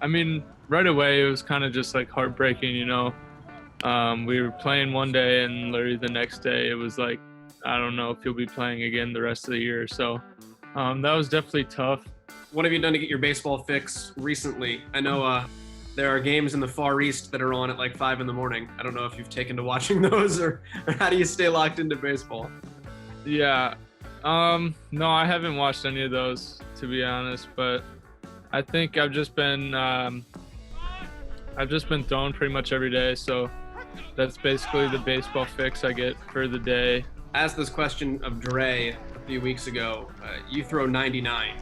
I mean, right away it was kind of just like heartbreaking, We were playing one day and literally the next day it was like, I don't know if you'll be playing again the rest of the year. So that was definitely tough. What have you done to get your baseball fix recently? I know there are games in the Far East that are on at like 5 in the morning. I don't know if you've taken to watching those or how do you stay locked into baseball? Yeah. No, I haven't watched any of those to be honest, but I think I've just been throwing pretty much every day. So that's basically the baseball fix I get for the day. I asked this question of Dre a few weeks ago. You throw 99.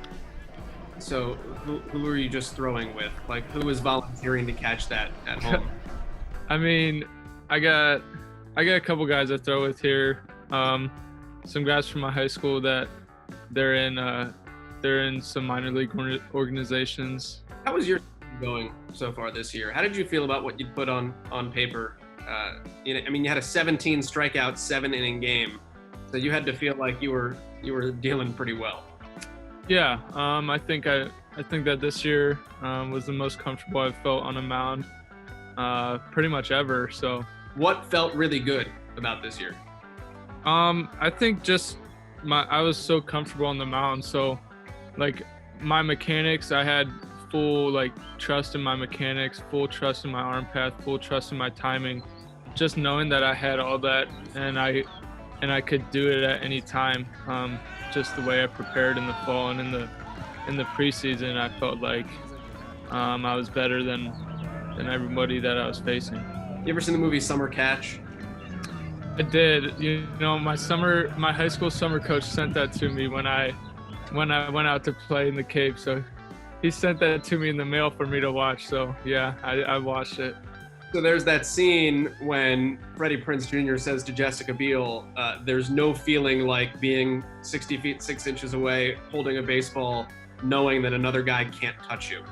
So who are you just throwing with? Like who is volunteering to catch that at home? I mean, I got a couple guys I throw with here. Some guys from my high school that they're in some minor league organizations. How was your going so far this year? How did you feel about what you put on paper? You had a 17 strikeout, 7-inning game, so you had to feel like you were dealing pretty well. Yeah, I think that this year was the most comfortable I've felt on a mound, pretty much ever. So, what felt really good about this year? I think just I was so comfortable on the mound. So, like my mechanics, I had full trust in my mechanics, full trust in my arm path, full trust in my timing. Just knowing that I had all that and I could do it at any time. Just the way I prepared in the fall and in the preseason, I felt like I was better than everybody that I was facing. You ever seen the movie Summer Catch? I did. My high school summer coach sent that to me when I went out to play in the Cape. So he sent that to me in the mail for me to watch. So yeah, I watched it. So there's that scene when Freddie Prinze Jr. says to Jessica Biel, there's no feeling like being 60 feet 6 inches away, holding a baseball, knowing that another guy can't touch you.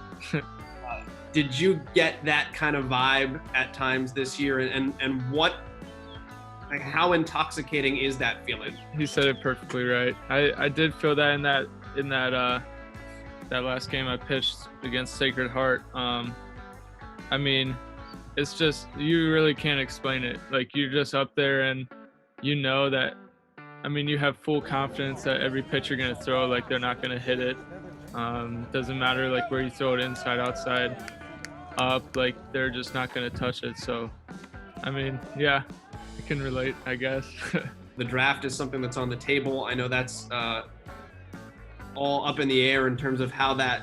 Did you get that kind of vibe at times this year? And how intoxicating is that feeling? He said it perfectly right. I did feel that in that last game I pitched against Sacred Heart. I mean, it's just, you really can't explain it. Like, you're just up there and you know that, you have full confidence that every pitch you're going to throw, like, they're not going to hit it. Doesn't matter, like, where you throw it, inside, outside, up, like, they're just not going to touch it. So, yeah, I can relate, I guess. The draft is something that's on the table. I know that's all up in the air in terms of how that,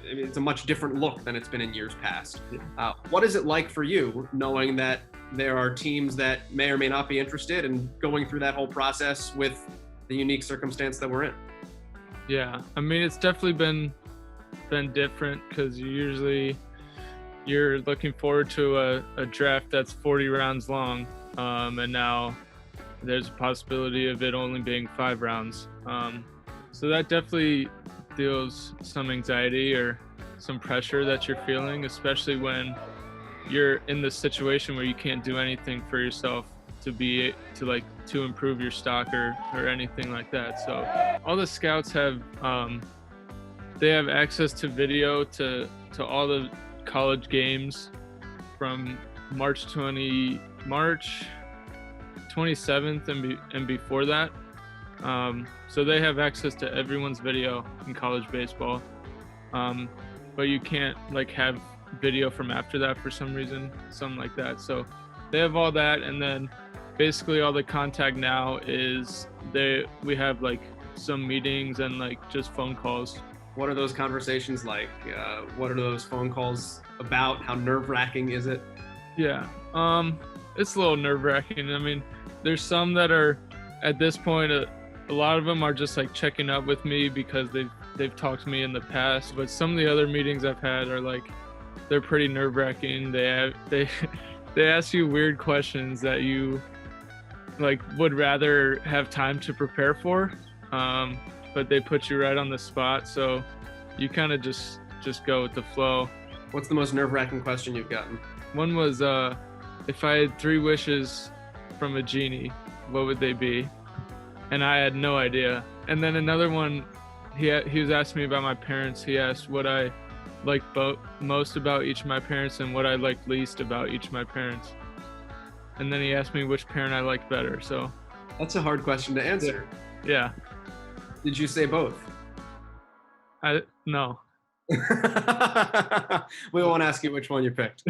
it's a much different look than it's been in years past. What is it like for you knowing that there are teams that may or may not be interested in going through that whole process with the unique circumstance that we're in? Yeah, it's definitely been different because you're looking forward to a draft that's 40 rounds long, and now there's a possibility of it only being 5 rounds. So that definitely feels some anxiety or some pressure that you're feeling, especially when you're in this situation where you can't do anything for yourself to improve your stock or anything like that. So all the scouts have they have access to video to all the college games from March 27th and before that. So they have access to everyone's video in college baseball, but you can't have video from after that for some reason, something like that. So they have all that, and then basically all the contact now is we have some meetings and just phone calls. What are those conversations like? What are those phone calls about? How nerve-wracking is it? Yeah, it's a little nerve-wracking. There's some that are, at this point, a lot of them are just checking up with me because they've talked to me in the past. But some of the other meetings I've had are they're pretty nerve-wracking. They ask you weird questions that you would rather have time to prepare for, but they put you right on the spot, so you kind of just go with the flow. What's the most nerve-wracking question you've gotten? One was, if I had 3 wishes from a genie, what would they be? And I had no idea. And then another one, he was asking me about my parents. He asked, would I liked most about each of my parents and what I liked least about each of my parents. And then he asked me which parent I liked better. So That's a hard question to answer. yeah, Did you say both? no. We won't ask you which one you picked.